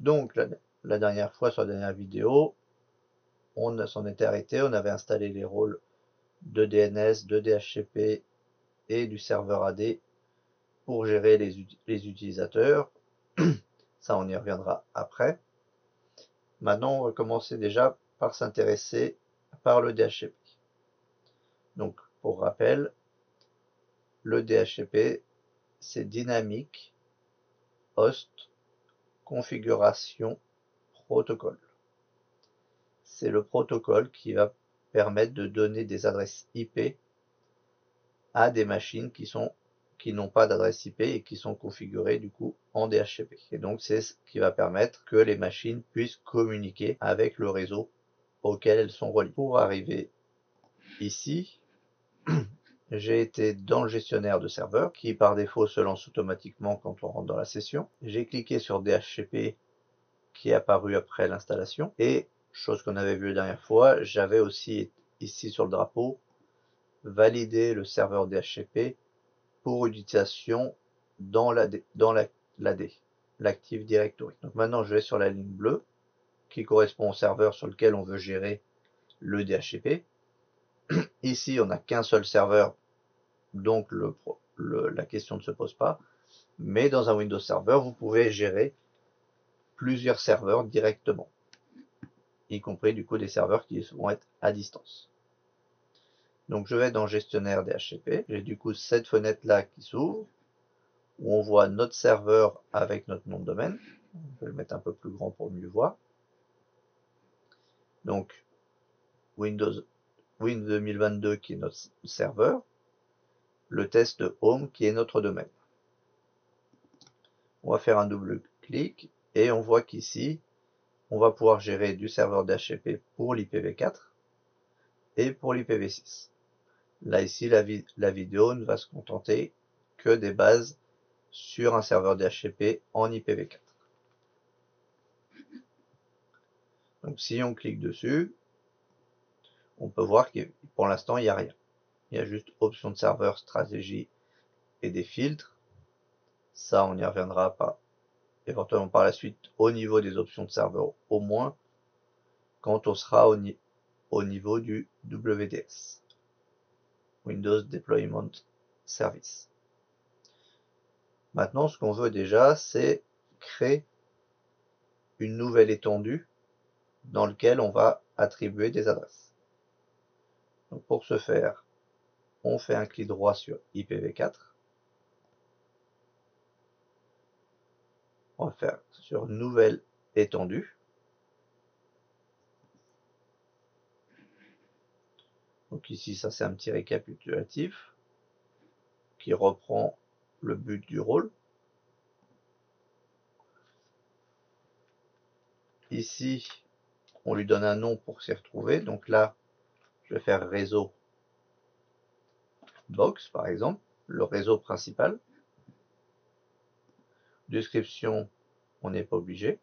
Donc la dernière fois, sur la dernière vidéo, on s'en était arrêté, on avait installé les rôles de DNS, de DHCP et du serveur AD pour gérer les utilisateurs. Ça, on y reviendra après. Maintenant, on va commencer déjà par s'intéresser par le DHCP. Donc, pour rappel, le DHCP, c'est Dynamic Host Configuration Protocol. C'est le protocole qui va permettre de donner des adresses IP à des machines qui n'ont pas d'adresse IP et qui sont configurées du coup en DHCP. Et donc c'est ce qui va permettre que les machines puissent communiquer avec le réseau auquel elles sont reliées. Pour arriver ici, j'ai été dans le gestionnaire de serveurs qui par défaut se lance automatiquement quand on rentre dans la session. J'ai cliqué sur DHCP qui est apparu après l'installation et chose qu'on avait vu la dernière fois, j'avais aussi ici sur le drapeau validé le serveur DHCP pour utilisation dans l'AD, l'Active Directory. Donc maintenant je vais sur la ligne bleue qui correspond au serveur sur lequel on veut gérer le DHCP. Ici on n'a qu'un seul serveur, donc la question ne se pose pas. Mais dans un Windows Server, vous pouvez gérer plusieurs serveurs directement, y compris du coup des serveurs qui vont être à distance. Donc je vais dans gestionnaire DHCP, j'ai du coup cette fenêtre là qui s'ouvre, où on voit notre serveur avec notre nom de domaine. On peut le mettre un peu plus grand pour mieux voir. Donc Windows Win 2022 qui est notre serveur, le test home qui est notre domaine. On va faire un double clic et on voit qu'ici on va pouvoir gérer du serveur DHCP pour l'IPv4 et pour l'IPv6. Là ici la vidéo ne va se contenter que des bases sur un serveur DHCP en IPv4. Donc si on clique dessus, on peut voir que pour l'instant il n'y a rien. Il y a juste option de serveur, stratégie et des filtres. Ça on y reviendra pas éventuellement par la suite au niveau des options de serveur, au moins quand on sera au niveau du WDS, Windows Deployment Service. Maintenant ce qu'on veut déjà c'est créer une nouvelle étendue dans laquelle on va attribuer des adresses. Donc pour ce faire, on fait un clic droit sur IPv4. On va faire sur nouvelle étendue. Donc ici, ça c'est un petit récapitulatif qui reprend le but du rôle. Ici, on lui donne un nom pour s'y retrouver. Donc là, je vais faire réseau box par exemple, le réseau principal. Description, on n'est pas obligé.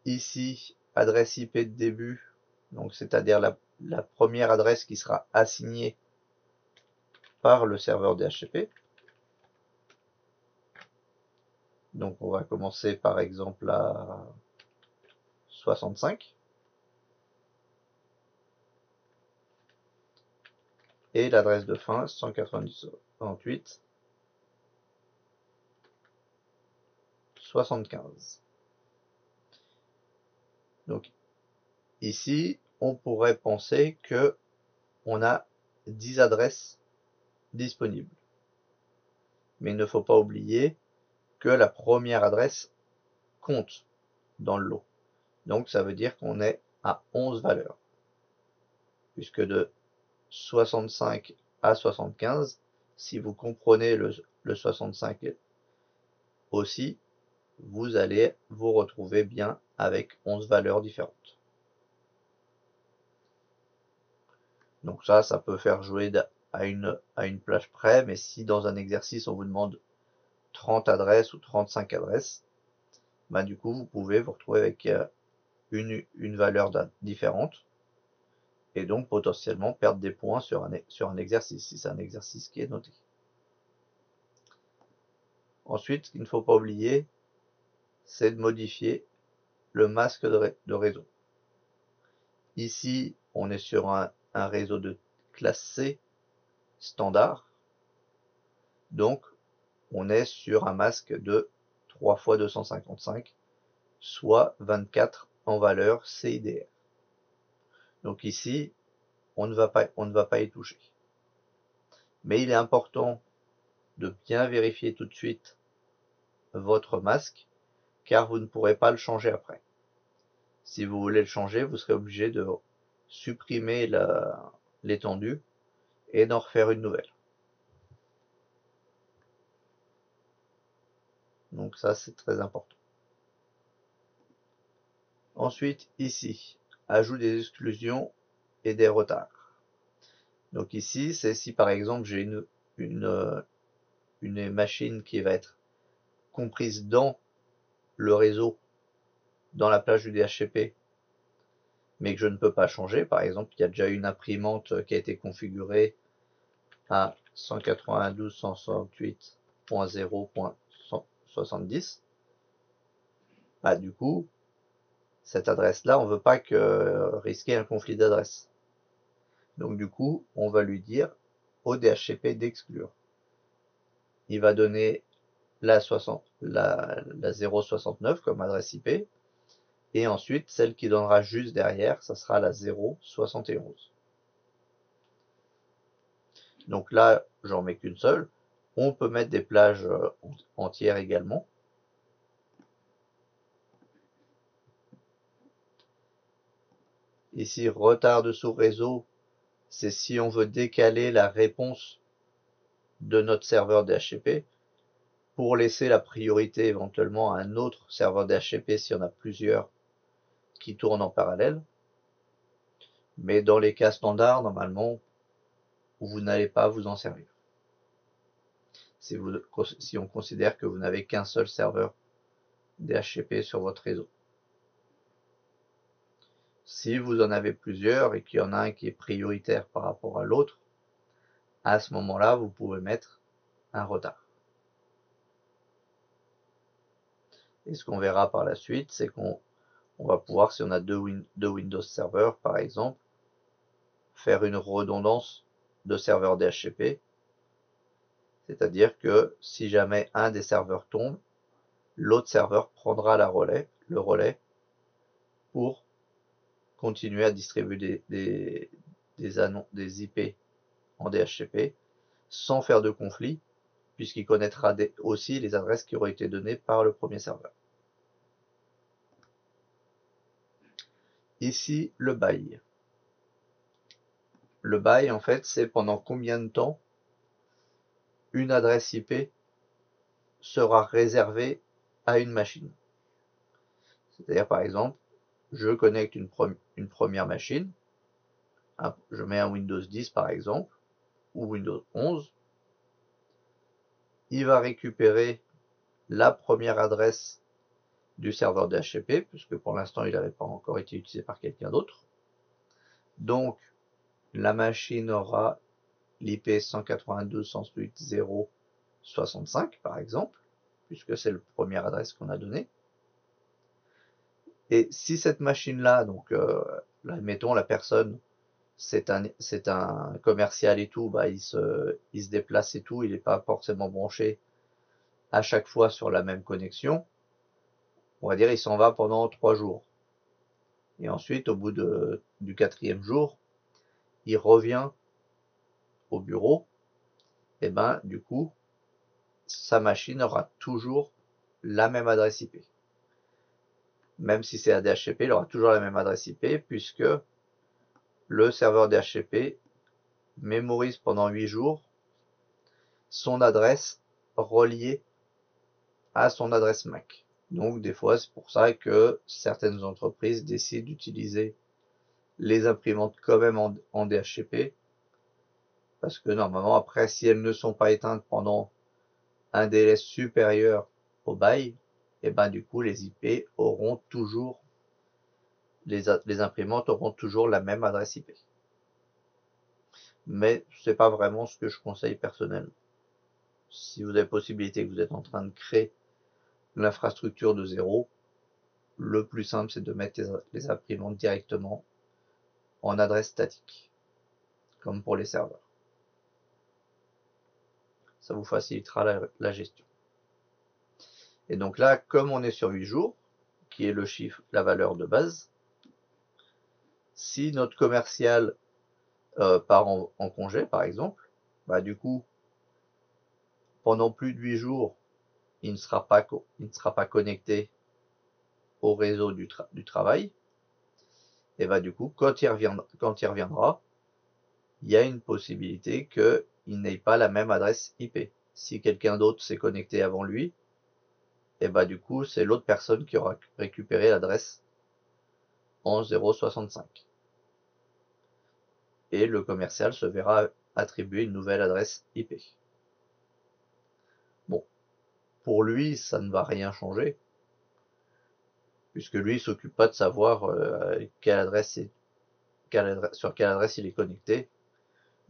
Ici, adresse IP de début, donc c'est-à-dire la première adresse qui sera assignée par le serveur DHCP. Donc on va commencer par exemple à 65. Et l'adresse de fin 198 75. Donc ici, on pourrait penser que on a 10 adresses disponibles. Mais il ne faut pas oublier que la première adresse compte dans le lot. Donc ça veut dire qu'on est à 11 valeurs. Puisque de 65 à 75, si vous comprenez le 65 aussi, vous allez vous retrouver bien avec 11 valeurs différentes. Donc ça peut faire jouer à une plage près, mais si dans un exercice on vous demande 30 adresses ou 35 adresses, bah du coup vous pouvez vous retrouver avec une valeur différente et donc potentiellement perdre des points sur un exercice, si c'est un exercice qui est noté. Ensuite, ce qu'il ne faut pas oublier, c'est de modifier le masque de réseau. Ici, on est sur un réseau de classe C standard. Donc, on est sur un masque de 3 x 255, soit 24 en valeur CIDR. Donc ici, on ne va pas y toucher. Mais il est important de bien vérifier tout de suite votre masque, car vous ne pourrez pas le changer après. Si vous voulez le changer, vous serez obligé de supprimer l'étendue et d'en refaire une nouvelle. Donc ça, c'est très important. Ensuite, ici, ajout des exclusions et des retards. Donc ici, c'est si par exemple j'ai une machine qui va être comprise dans le réseau, dans la plage du DHCP, mais que je ne peux pas changer. Par exemple, il y a déjà une imprimante qui a été configurée à 192.168.0.70. Bah, du coup, cette adresse-là, on ne veut pas risquer un conflit d'adresse. Donc du coup, on va lui dire au DHCP d'exclure. Il va donner la 069 comme adresse IP, et ensuite celle qui donnera juste derrière, ça sera la 071. Donc là, j'en mets qu'une seule. On peut mettre des plages entières également. Ici, retard de sous-réseau, c'est si on veut décaler la réponse de notre serveur DHCP pour laisser la priorité éventuellement à un autre serveur DHCP si on a plusieurs qui tournent en parallèle. Mais dans les cas standards, normalement, vous n'allez pas vous en servir. Si on considère que vous n'avez qu'un seul serveur DHCP sur votre réseau. Si vous en avez plusieurs et qu'il y en a un qui est prioritaire par rapport à l'autre, à ce moment-là, vous pouvez mettre un retard. Et ce qu'on verra par la suite, c'est qu'on va pouvoir, si on a deux Windows serveurs par exemple, faire une redondance de serveurs DHCP. C'est-à-dire que si jamais un des serveurs tombe, l'autre serveur prendra le relais pour continuer à distribuer des IP en DHCP sans faire de conflit, puisqu'il connaîtra aussi les adresses qui auraient été données par le premier serveur. Ici, le bail. Le bail, en fait, c'est pendant combien de temps une adresse IP sera réservée à une machine. C'est-à-dire, par exemple, je connecte une première machine, je mets un Windows 10 par exemple, ou Windows 11, il va récupérer la première adresse du serveur DHCP, puisque pour l'instant il n'avait pas encore été utilisé par quelqu'un d'autre. Donc la machine aura l'IP 192.168.0.65 par exemple, puisque c'est la première adresse qu'on a donnée. Et si cette machine-là, donc admettons la personne, c'est un commercial et tout, bah il se déplace et tout, il n'est pas forcément branché à chaque fois sur la même connexion. On va dire il s'en va pendant 3 jours. Et ensuite, au bout du 4e jour, il revient au bureau. Et ben, du coup, sa machine aura toujours la même adresse IP. Même si c'est un DHCP, il aura toujours la même adresse IP puisque le serveur DHCP mémorise pendant 8 jours son adresse reliée à son adresse MAC. Donc des fois, c'est pour ça que certaines entreprises décident d'utiliser les imprimantes quand même en DHCP, parce que normalement après, si elles ne sont pas éteintes pendant un délai supérieur au bail, et ben du coup les IP auront toujours, les imprimantes auront toujours la même adresse IP. Mais c'est pas vraiment ce que je conseille personnellement. si vous avez possibilité que vous êtes en train de créer l'infrastructure de zéro, le plus simple c'est de mettre les imprimantes directement en adresse statique, comme pour les serveurs. Ça vous facilitera la gestion. Et donc là, comme on est sur 8 jours, qui est le chiffre, la valeur de base, si notre commercial part en congé, par exemple, bah du coup, pendant plus de 8 jours, il ne sera pas connecté au réseau du travail. Et bah du coup, quand il reviendra, il y a une possibilité qu'il n'ait pas la même adresse IP. Si quelqu'un d'autre s'est connecté avant lui, et bah du coup, c'est l'autre personne qui aura récupéré l'adresse en 0.65. Et le commercial se verra attribuer une nouvelle adresse IP. Bon, pour lui, ça ne va rien changer, puisque lui, il s'occupe pas de savoir sur quelle adresse il est connecté.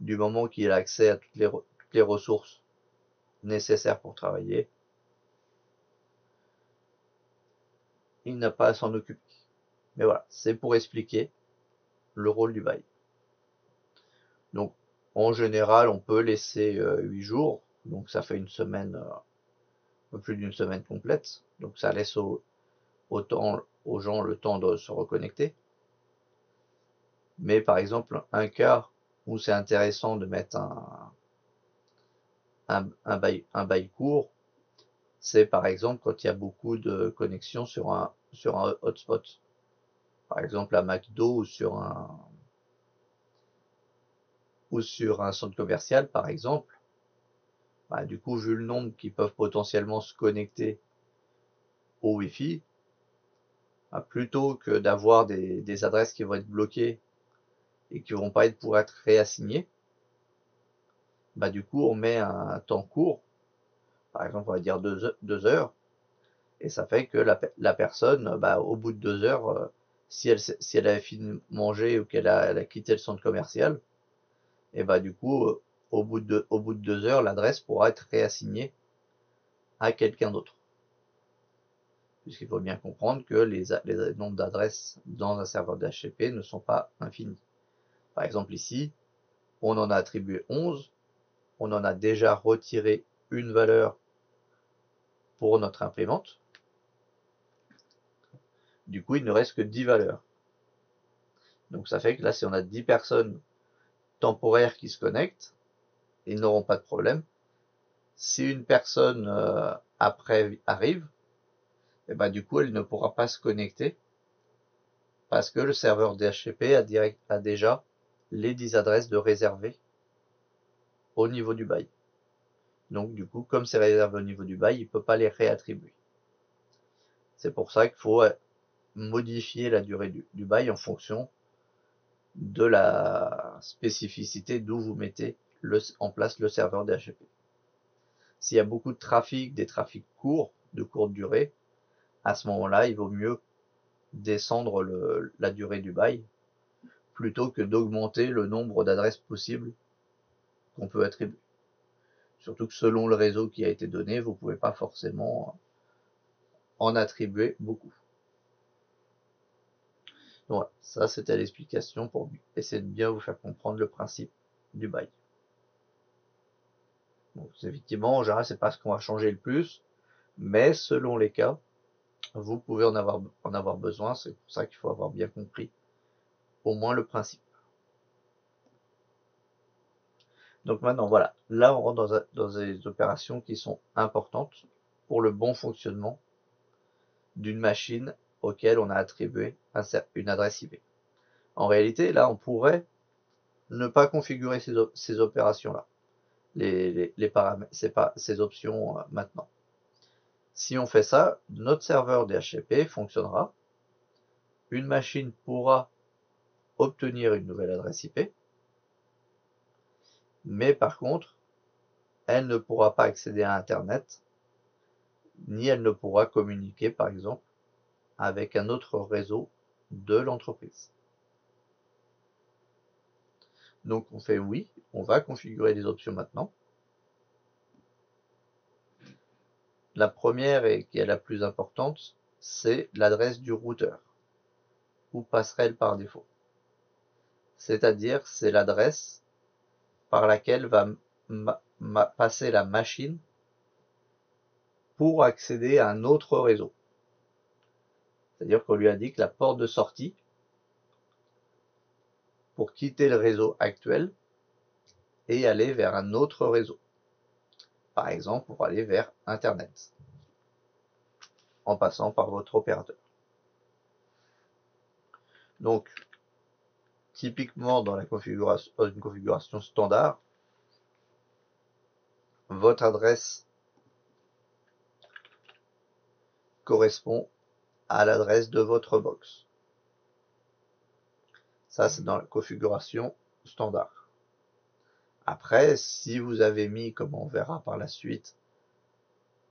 Du moment qu'il a accès à toutes les ressources nécessaires pour travailler, il n'a pas à s'en occuper. Mais voilà, c'est pour expliquer le rôle du bail. Donc, en général, on peut laisser 8 jours, donc ça fait une semaine, un peu plus d'une semaine complète. Donc ça laisse aux gens le temps de se reconnecter. Mais par exemple, un cas où c'est intéressant de mettre un bail court, c'est par exemple quand il y a beaucoup de connexions sur un hotspot. Par exemple à McDo ou sur un centre commercial par exemple. Bah, du coup, vu le nombre qui peuvent potentiellement se connecter au Wi-Fi, bah, plutôt que d'avoir des adresses qui vont être bloquées et qui vont pas pouvoir être réassignées, bah du coup on met un temps court, par exemple on va dire 2 heures, et ça fait que la personne, bah, au bout de 2 heures, si elle a fini de manger ou elle a quitté le centre commercial, et bah du coup au bout de 2 heures, l'adresse pourra être réassignée à quelqu'un d'autre. Puisqu'il faut bien comprendre que les nombres d'adresses dans un serveur d'HTTP ne sont pas infinis. Par exemple ici, on en a attribué 11, on en a déjà retiré une valeur pour notre imprimante. Du coup, il ne reste que 10 valeurs. Donc ça fait que là, si on a 10 personnes temporaires qui se connectent, ils n'auront pas de problème. Si une personne après arrive, et ben du coup, elle ne pourra pas se connecter parce que le serveur DHCP a déjà les 10 adresses de réservées au niveau du bail. Donc du coup, comme c'est réservé au niveau du bail, il ne peut pas les réattribuer. C'est pour ça qu'il faut modifier la durée du bail en fonction de la spécificité d'où vous mettez en place le serveur DHCP. S'il y a beaucoup de trafic, des trafics courts, de courte durée, à ce moment-là, il vaut mieux descendre la durée du bail plutôt que d'augmenter le nombre d'adresses possibles qu'on peut attribuer. Surtout que selon le réseau qui a été donné, vous ne pouvez pas forcément en attribuer beaucoup. Donc voilà, ça c'était l'explication pour essayer de bien vous faire comprendre le principe du bail. Donc effectivement, en général, c'est pas ce qu'on va changer le plus, mais selon les cas, vous pouvez en avoir besoin. C'est pour ça qu'il faut avoir bien compris au moins le principe. Donc maintenant, voilà, là on rentre dans des opérations qui sont importantes pour le bon fonctionnement d'une machine auquel on a attribué une adresse IP. En réalité, là, on pourrait ne pas configurer ces opérations-là, les paramètres, ces options maintenant. Si on fait ça, notre serveur DHCP fonctionnera, une machine pourra obtenir une nouvelle adresse IP, mais par contre, elle ne pourra pas accéder à Internet, ni elle ne pourra communiquer, par exemple, avec un autre réseau de l'entreprise. Donc on fait oui, on va configurer les options maintenant. La première, et qui est la plus importante, c'est l'adresse du routeur, ou passerelle par défaut. C'est-à-dire, c'est l'adresse par laquelle va passer la machine pour accéder à un autre réseau. C'est-à-dire qu'on lui indique la porte de sortie pour quitter le réseau actuel et aller vers un autre réseau. Par exemple, pour aller vers Internet, en passant par votre opérateur. Donc, typiquement dans une configuration standard, votre adresse correspond à l'adresse de votre box. Ça, c'est dans la configuration standard. Après, si vous avez mis, comme on verra par la suite,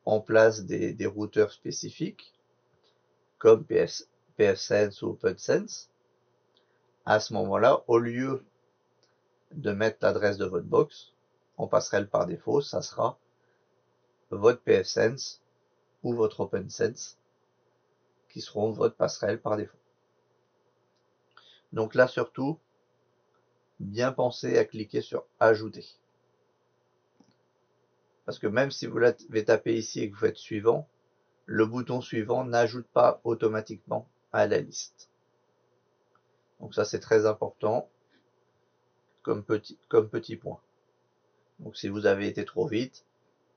en place des routeurs spécifiques, comme pfSense ou OpenSense, à ce moment-là, au lieu de mettre l'adresse de votre box en passerelle par défaut, ça sera votre pfSense ou votre OpenSense qui seront votre passerelle par défaut. Donc là, surtout, bien penser à cliquer sur ajouter. Parce que même si vous l'avez tapé ici et que vous faites suivant, le bouton suivant n'ajoute pas automatiquement à la liste. Donc ça, c'est très important comme petit point. Donc si vous avez été trop vite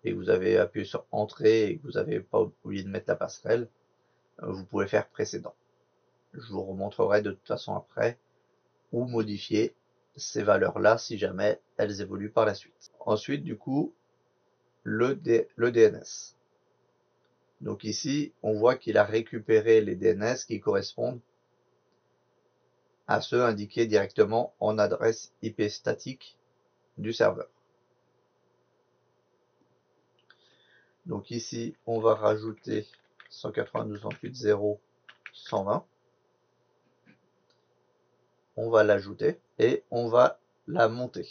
et que vous avez appuyé sur entrée et que vous n'avez pas oublié de mettre la passerelle, vous pouvez faire précédent. Je vous remontrerai de toute façon après où modifier ces valeurs-là si jamais elles évoluent par la suite. Ensuite, du coup, le DNS. Donc ici, on voit qu'il a récupéré les DNS qui correspondent à ceux indiqués directement en adresse IP statique du serveur. Donc ici, on va rajouter 192.168.0.120. On va l'ajouter et on va la monter.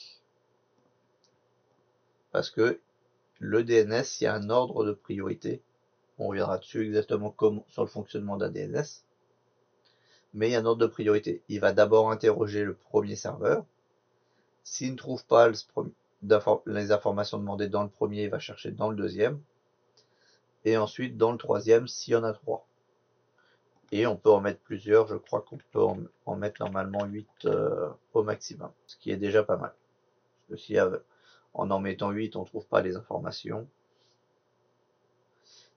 Parce que le DNS, il y a un ordre de priorité. On reviendra dessus exactement comme sur le fonctionnement d'un DNS. Mais il y a un ordre de priorité. Il va d'abord interroger le premier serveur. S'il ne trouve pas les informations demandées dans le premier, il va chercher dans le deuxième. Et ensuite dans le troisième, s'il y en a 3. Et on peut en mettre plusieurs. Je crois qu'on peut en mettre normalement 8 au maximum. Ce qui est déjà pas mal. Parce que si en mettant 8, on ne trouve pas les informations,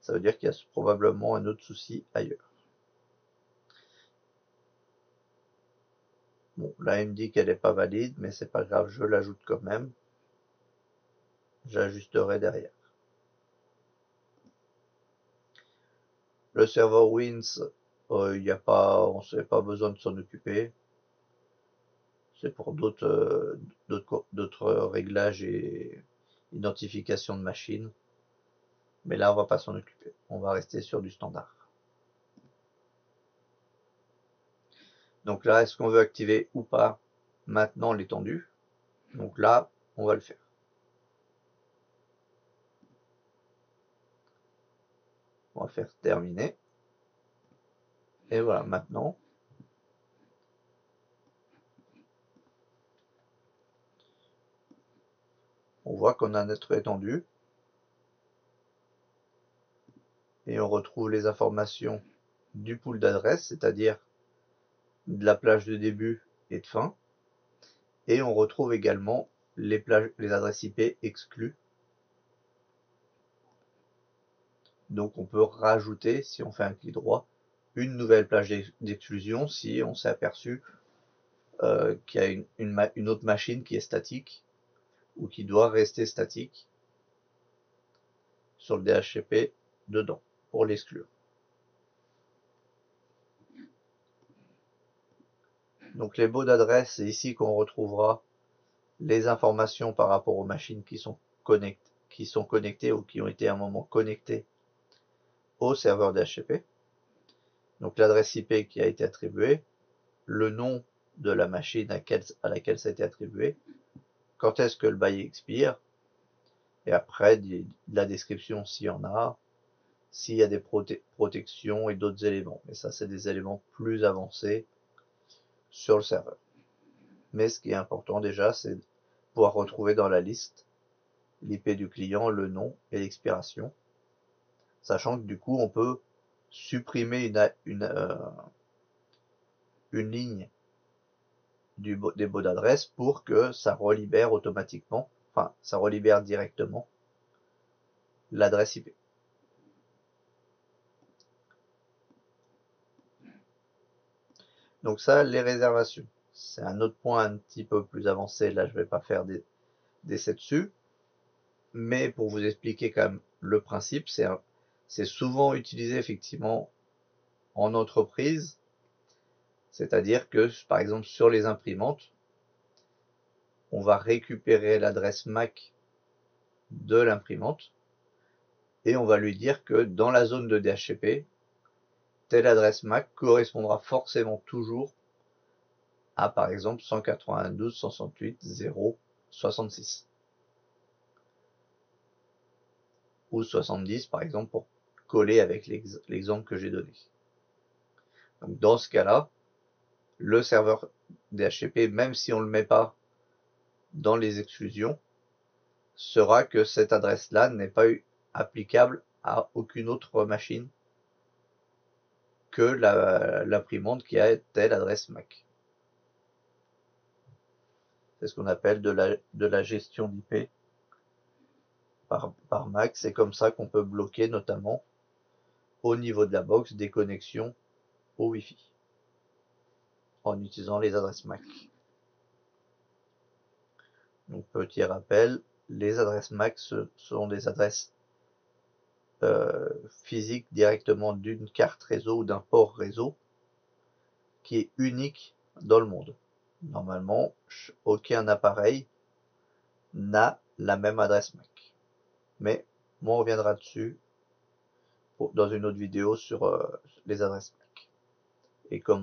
ça veut dire qu'il y a probablement un autre souci ailleurs. Bon, là il me dit qu'elle n'est pas valide, mais c'est pas grave, je l'ajoute quand même. J'ajusterai derrière. Le serveur Wins, il n'y a pas, on n'a pas besoin de s'en occuper. C'est pour d'autres réglages et identification de machine. Mais là, on va pas s'en occuper. On va rester sur du standard. Donc là, est-ce qu'on veut activer ou pas maintenant l'étendue? Donc là, on va le faire. On va faire terminer. Et voilà, maintenant, on voit qu'on a notre étendue. Et on retrouve les informations du pool d'adresses, c'est-à-dire de la plage de début et de fin. Et on retrouve également les adresses IP exclues. Donc on peut rajouter, si on fait un clic droit, une nouvelle plage d'exclusion si on s'est aperçu qu'il y a une autre machine qui est statique ou qui doit rester statique sur le DHCP dedans pour l'exclure. Donc les baux d'adresse, c'est ici qu'on retrouvera les informations par rapport aux machines qui sont connectées ou qui ont été à un moment connectées au serveur DHCP. Donc l'adresse IP qui a été attribuée, le nom de la machine à laquelle ça a été attribué, quand est-ce que le bail expire, et après de la description s'il y en a, s'il y a des protections et d'autres éléments. Mais ça, c'est des éléments plus avancés sur le serveur. Mais ce qui est important déjà, c'est de pouvoir retrouver dans la liste l'IP du client, le nom et l'expiration. Sachant que du coup, on peut supprimer une ligne des baux d'adresse pour que ça relibère automatiquement, enfin, ça relibère directement l'adresse IP. Donc ça, les réservations. C'est un autre point un petit peu plus avancé. Là, je vais pas faire d'essai dessus. Mais pour vous expliquer quand même le principe, c'est souvent utilisé effectivement en entreprise. C'est-à-dire que, par exemple, sur les imprimantes, on va récupérer l'adresse MAC de l'imprimante et on va lui dire que dans la zone de DHCP, telle adresse MAC correspondra forcément toujours à, par exemple, 192.168.0.66 ou 70, par exemple, pour coller avec l'exemple que j'ai donné. Donc dans ce cas-là, le serveur DHCP, même si on ne le met pas dans les exclusions, sera que cette adresse-là n'est pas applicable à aucune autre machine que l'imprimante qui a telle adresse MAC. C'est ce qu'on appelle de la gestion d'IP par MAC. C'est comme ça qu'on peut bloquer notamment au niveau de la box des connexions au Wi-Fi en utilisant les adresses MAC. Donc petit rappel, les adresses MAC sont des adresses physiques directement d'une carte réseau ou d'un port réseau qui est unique dans le monde. Normalement, aucun appareil n'a la même adresse MAC. Mais on reviendra dessus dans une autre vidéo sur les adresses MAC et quoi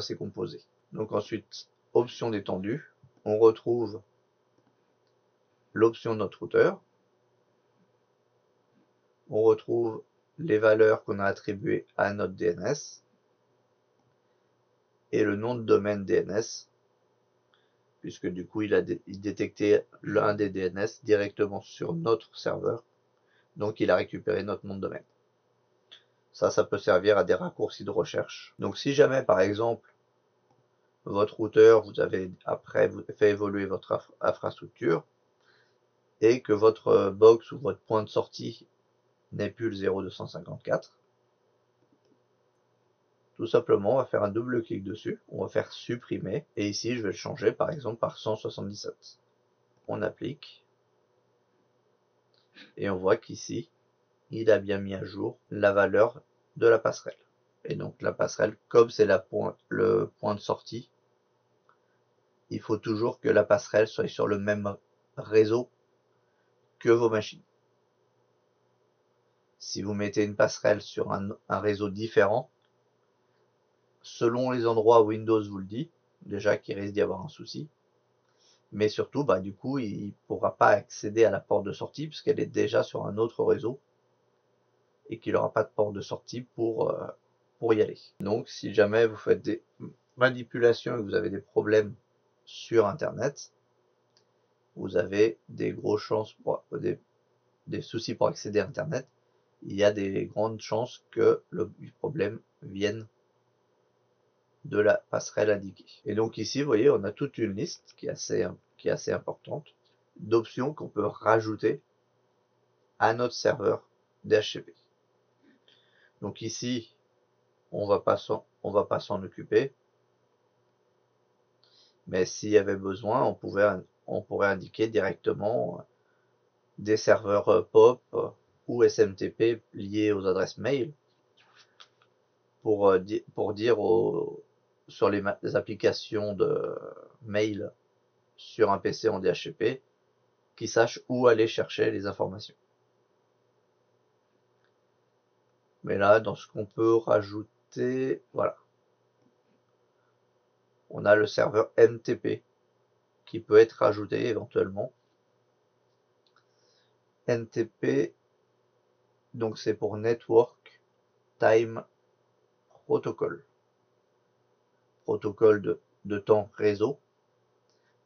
c'est composé. Donc ensuite, option d'étendue, on retrouve l'option de notre routeur, on retrouve les valeurs qu'on a attribuées à notre DNS et le nom de domaine DNS, puisque du coup il détectait l'un des DNS directement sur notre serveur, donc il a récupéré notre nom de domaine. Ça peut servir à des raccourcis de recherche. Donc si jamais par exemple votre routeur, vous avez après fait évoluer votre infrastructure et que votre box ou votre point de sortie n'est plus le 0254, tout simplement on va faire un double clic dessus, on va faire supprimer et ici je vais le changer par exemple par 177. On applique et on voit qu'ici il a bien mis à jour la valeur de la passerelle. Et donc la passerelle, comme c'est le point de sortie, il faut toujours que la passerelle soit sur le même réseau que vos machines. Si vous mettez une passerelle sur un réseau différent, selon les endroits où Windows vous le dit, déjà qu'il risque d'y avoir un souci, mais surtout, du coup, il ne pourra pas accéder à la porte de sortie puisqu'elle est déjà sur un autre réseau et qu'il n'aura pas de porte de sortie pour y aller. Donc, si jamais vous faites des manipulations et que vous avez des problèmes sur Internet, vous avez des grosses chances des soucis pour accéder à Internet, il y a des grandes chances que le problème vienne de la passerelle indiquée. Et donc ici, vous voyez, on a toute une liste qui est assez importante d'options qu'on peut rajouter à notre serveur DHCP. Donc ici, on va pas s'en occuper, mais s'il y avait besoin, on pourrait indiquer directement des serveurs POP ou SMTP liés aux adresses mail pour dire sur les applications de mail sur un PC en DHCP qu'ils sachent où aller chercher les informations. Mais là, dans ce qu'on peut rajouter, voilà. On a le serveur NTP qui peut être rajouté éventuellement. NTP, Donc c'est pour Network Time Protocol. Protocole de temps réseau.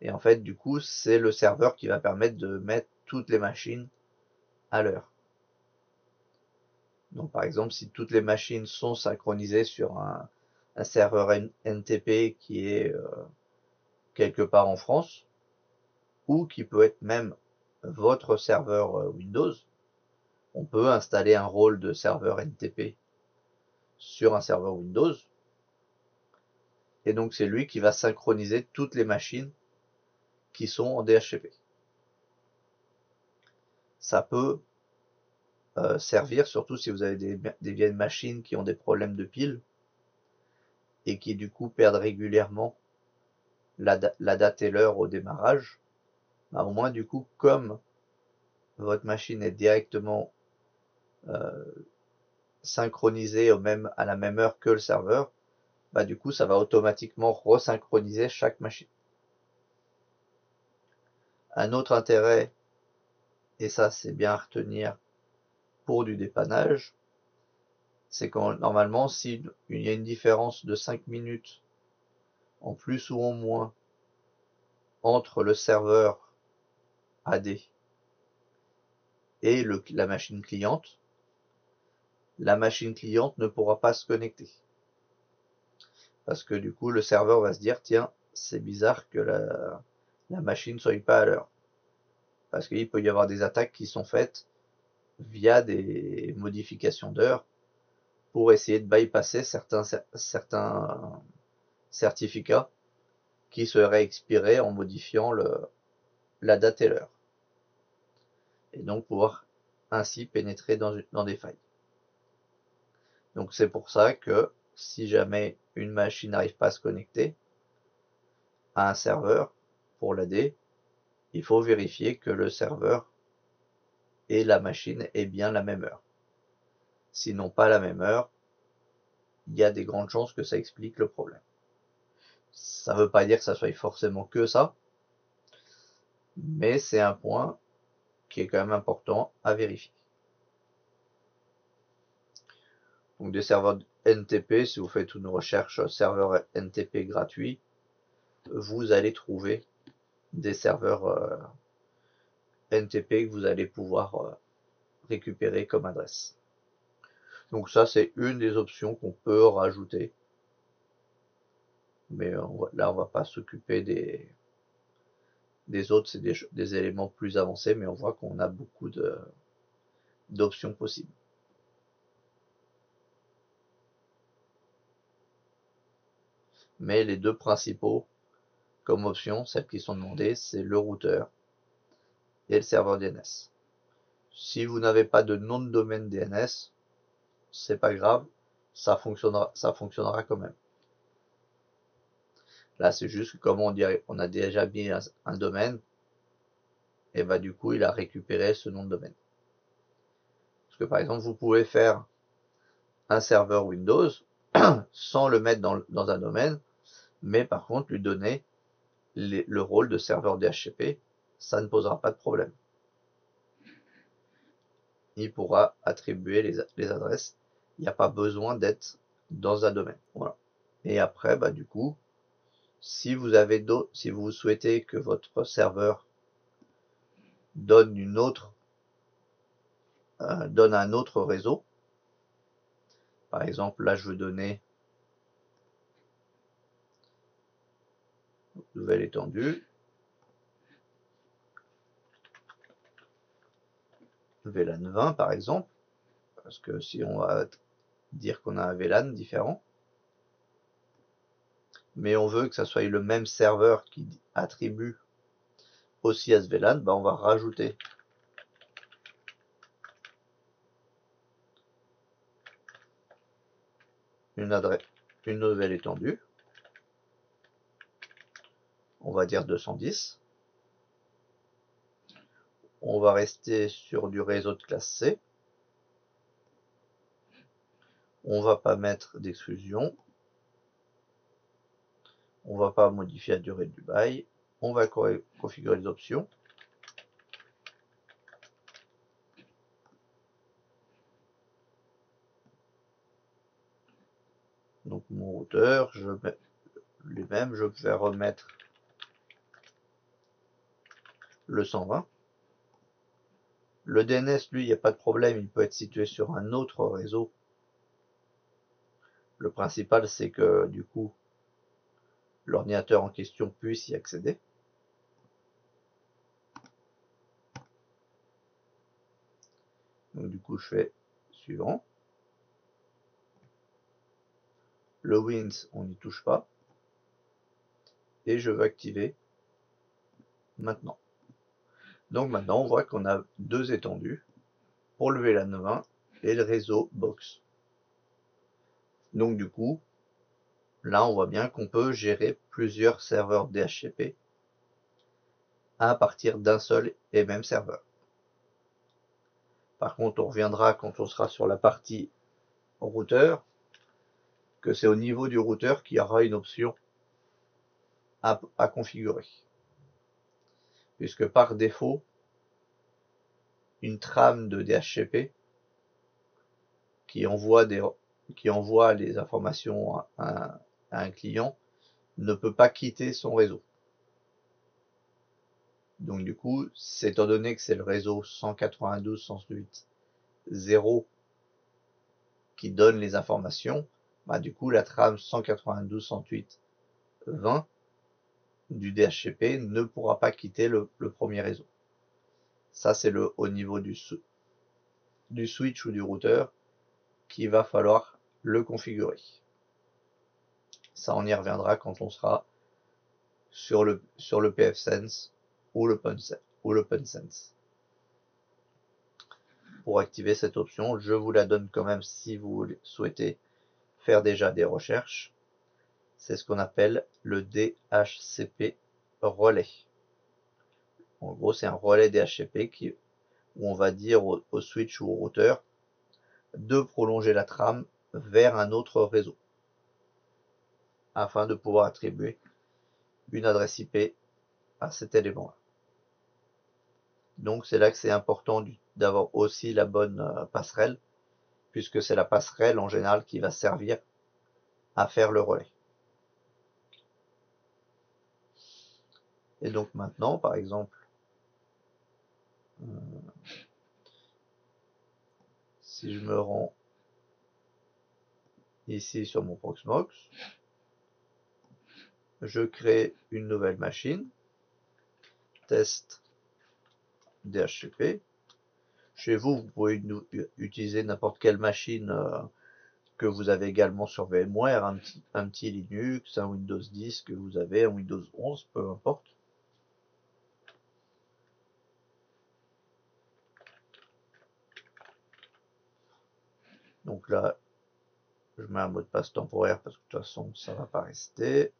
Et en fait, du coup, c'est le serveur qui va permettre de mettre toutes les machines à l'heure. Donc par exemple, si toutes les machines sont synchronisées sur un serveur NTP qui est quelque part en France, ou qui peut être même votre serveur Windows, on peut installer un rôle de serveur NTP sur un serveur Windows, et donc c'est lui qui va synchroniser toutes les machines qui sont en DHCP. Ça peut servir surtout si vous avez des vieilles machines qui ont des problèmes de piles et qui du coup perdent régulièrement la date et l'heure au démarrage. Bah, au moins du coup, comme votre machine est directement synchronisée à la même heure que le serveur, bah du coup ça va automatiquement resynchroniser chaque machine. Un autre intérêt, et ça c'est bien à retenir pour du dépannage, c'est que normalement s'il y a une différence de 5 minutes en plus ou en moins entre le serveur AD et la machine cliente, la machine cliente ne pourra pas se connecter. Parce que du coup le serveur va se dire tiens, c'est bizarre que la machine ne soit pas à l'heure. Parce qu'il peut y avoir des attaques qui sont faites via des modifications d'heures pour essayer de bypasser certains certificats qui seraient expirés en modifiant la date et l'heure. Et donc pouvoir ainsi pénétrer dans des failles. Donc c'est pour ça que si jamais une machine n'arrive pas à se connecter à un serveur pour l'AD, il faut vérifier que le serveur et la machine aient bien la même heure. Sinon pas la même heure, il y a des grandes chances que ça explique le problème. Ça ne veut pas dire que ça soit forcément que ça, mais c'est un point qui est quand même important à vérifier. Donc des serveurs NTP, si vous faites une recherche serveur NTP gratuit, vous allez trouver des serveurs NTP que vous allez pouvoir récupérer comme adresse. Donc ça c'est une des options qu'on peut rajouter, mais là on va pas s'occuper des autres, c'est des éléments plus avancés, mais on voit qu'on a beaucoup d'options possibles. Mais les deux principaux comme options, celles qui sont demandées, c'est le routeur et le serveur DNS. Si vous n'avez pas de nom de domaine DNS, c'est pas grave, ça fonctionnera quand même. Là, c'est juste que comme on a déjà mis un domaine, et bah du coup, il a récupéré ce nom de domaine. Parce que par exemple, vous pouvez faire un serveur Windows sans le mettre dans un domaine, mais par contre lui donner le rôle de serveur DHCP, ça ne posera pas de problème. Il pourra attribuer les adresses. Il n'y a pas besoin d'être dans un domaine. Voilà. Et après, bah du coup, si vous souhaitez que votre serveur donne donne un autre réseau, par exemple, là je veux donner nouvelle étendue, VLAN 20 par exemple, parce que si on va dire qu'on a un VLAN différent, mais on veut que ça soit le même serveur qui attribue aussi à ce VLAN, bah on va rajouter une nouvelle étendue, on va dire 210. On va rester sur du réseau de classe C. On va pas mettre d'exclusion. On va pas modifier la durée du bail. On va configurer les options. mon routeur, je mets lui-même, je vais remettre le 120. Le DNS, lui, il n'y a pas de problème, il peut être situé sur un autre réseau. Le principal, c'est que du coup, l'ordinateur en question puisse y accéder. Donc du coup, je fais suivant. Le Wins, on n'y touche pas. Et je veux activer maintenant. Donc maintenant, on voit qu'on a deux étendues pour le VLAN 20 et le réseau box. Donc du coup, là, on voit bien qu'on peut gérer plusieurs serveurs DHCP à partir d'un seul et même serveur. Par contre, on reviendra quand on sera sur la partie routeur, que c'est au niveau du routeur qu'il y aura une option à configurer. Puisque par défaut, une trame de DHCP qui envoie les informations à un client ne peut pas quitter son réseau. Donc du coup, étant donné que c'est le réseau 192.168.0 qui donne les informations, bah du coup la trame 192.168.20 du DHCP ne pourra pas quitter le premier réseau. Ça c'est au niveau du switch ou du routeur qu'il va falloir le configurer. Ça on y reviendra quand on sera sur le pfSense ou l'OpenSense. Pour activer cette option, je vous la donne quand même si vous souhaitez faire déjà des recherches. C'est ce qu'on appelle le DHCP relais. En gros, c'est un relais DHCP où on va dire au switch ou au routeur de prolonger la trame vers un autre réseau afin de pouvoir attribuer une adresse IP à cet élément-là. Donc c'est là que c'est important d'avoir aussi la bonne passerelle, puisque c'est la passerelle en général qui va servir à faire le relais. Et donc maintenant, par exemple, si je me rends ici sur mon Proxmox, je crée une nouvelle machine, test DHCP. Chez vous, vous pouvez utiliser n'importe quelle machine que vous avez également sur VMware, un petit Linux, un Windows 10 que vous avez, un Windows 11, peu importe. Donc là, je mets un mot de passe temporaire parce que de toute façon, ça va pas rester.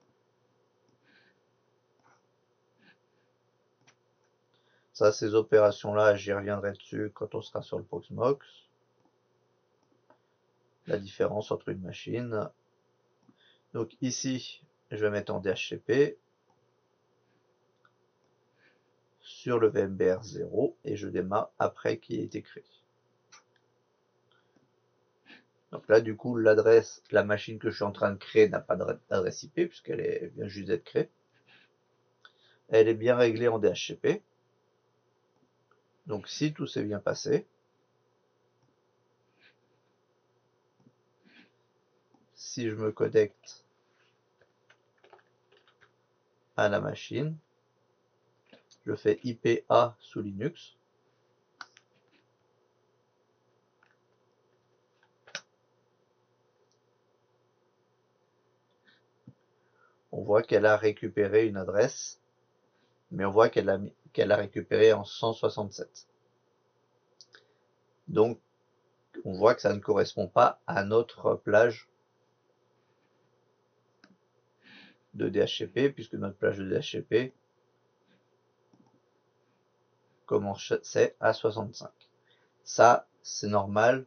Ça, ces opérations-là, j'y reviendrai dessus quand on sera sur le Proxmox. La différence entre une machine. Donc ici, je vais mettre en DHCP sur le VMBR 0 et je démarre après qu'il ait été créé. Donc là, du coup, la machine que je suis en train de créer n'a pas d'adresse IP puisqu'elle vient juste d'être créée. Elle est bien réglée en DHCP. Donc si tout s'est bien passé, si je me connecte à la machine, je fais IPA sous Linux. On voit qu'elle a récupéré une adresse, mais on voit qu'elle a récupéré en 167. Donc, on voit que ça ne correspond pas à notre plage de DHCP, puisque notre plage de DHCP commence à 65. Ça, c'est normal,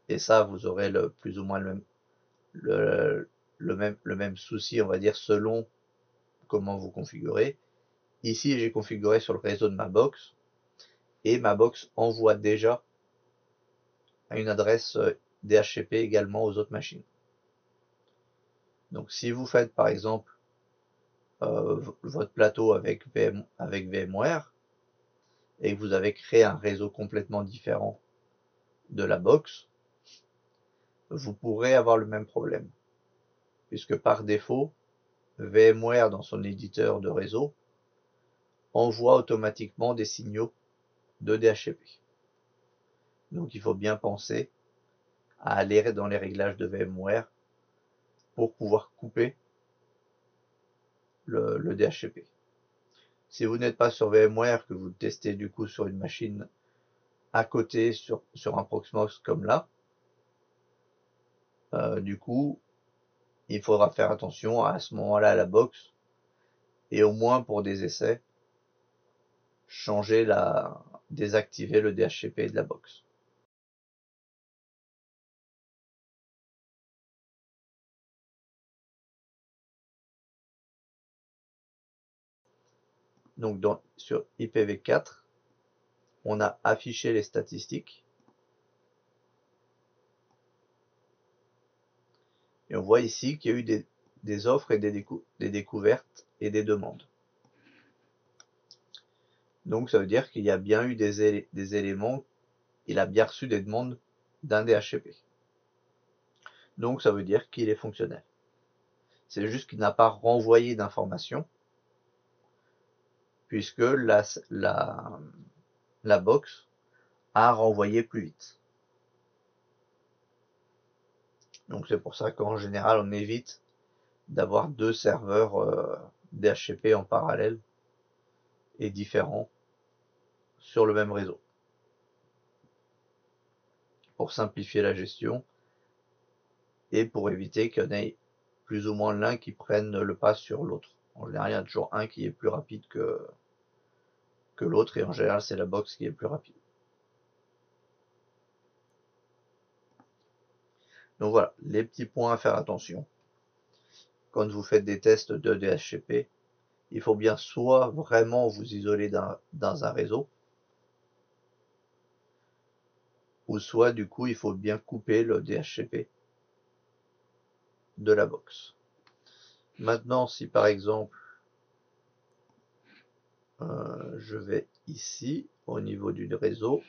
et ça, vous aurez plus ou moins le même souci, on va dire, selon comment vous configurez. Ici, j'ai configuré sur le réseau de ma box, et ma box envoie déjà une adresse DHCP également aux autres machines. Donc si vous faites par exemple votre plateau avec VMware et que vous avez créé un réseau complètement différent de la box, vous pourrez avoir le même problème, puisque par défaut, VMware dans son éditeur de réseau envoie automatiquement des signaux de DHCP. Donc il faut bien penser à aller dans les réglages de VMware pour pouvoir couper le DHCP. Si vous n'êtes pas sur VMware, que vous le testez du coup sur une machine à côté sur un Proxmox comme là, du coup il faudra faire attention à ce moment-là à la box, et au moins pour des essais désactiver le DHCP de la box. Donc sur IPv4, on a affiché les statistiques et on voit ici qu'il y a eu des offres et des découvertes et des demandes. Donc ça veut dire qu'il y a bien eu des éléments, il a bien reçu des demandes d'un DHCP. Donc ça veut dire qu'il est fonctionnel. C'est juste qu'il n'a pas renvoyé d'informations, puisque la box a renvoyé plus vite. Donc c'est pour ça qu'en général on évite d'avoir deux serveurs DHCP en parallèle et différents sur le même réseau, pour simplifier la gestion et pour éviter qu'il y en ait plus ou moins l'un qui prenne le pas sur l'autre. En général, il y en a toujours un qui est plus rapide que l'autre, et en général c'est la box qui est plus rapide. Donc voilà, les petits points à faire attention. Quand vous faites des tests de DHCP, il faut bien soit vraiment vous isoler dans un réseau, ou soit du coup il faut bien couper le DHCP de la box. Maintenant, si par exemple je vais ici au niveau du réseau,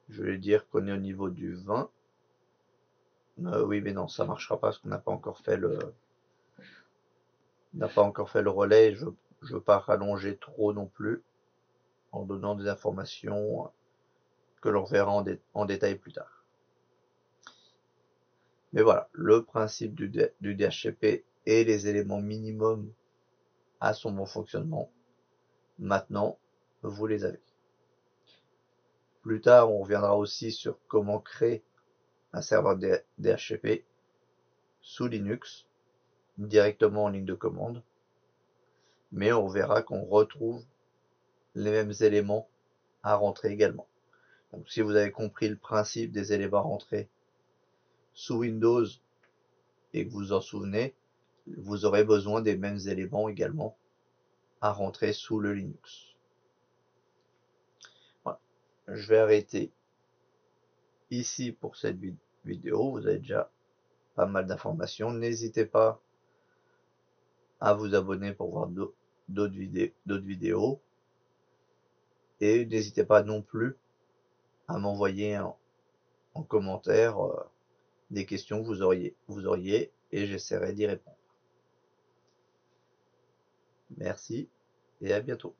je vais dire qu'on est au niveau du 20. Oui, mais non, ça marchera pas parce qu'on n'a pas encore fait le relais. Je veux pas rallonger trop non plus en donnant des informations que l'on verra en détail plus tard. Mais voilà, le principe du DHCP et les éléments minimums à son bon fonctionnement. Maintenant, vous les avez. Plus tard, on reviendra aussi sur comment créer un serveur DHCP sous Linux, directement en ligne de commande, mais on verra qu'on retrouve les mêmes éléments à rentrer également. Donc si vous avez compris le principe des éléments à rentrer sous Windows et que vous en souvenez, vous aurez besoin des mêmes éléments également à rentrer sous le Linux. Voilà. Je vais arrêter ici pour cette vidéo. Vous avez déjà pas mal d'informations. N'hésitez pas à vous abonner pour voir d'autres vidéos. Et n'hésitez pas non plus à m'envoyer en commentaire des questions que vous auriez et j'essaierai d'y répondre. Merci et à bientôt.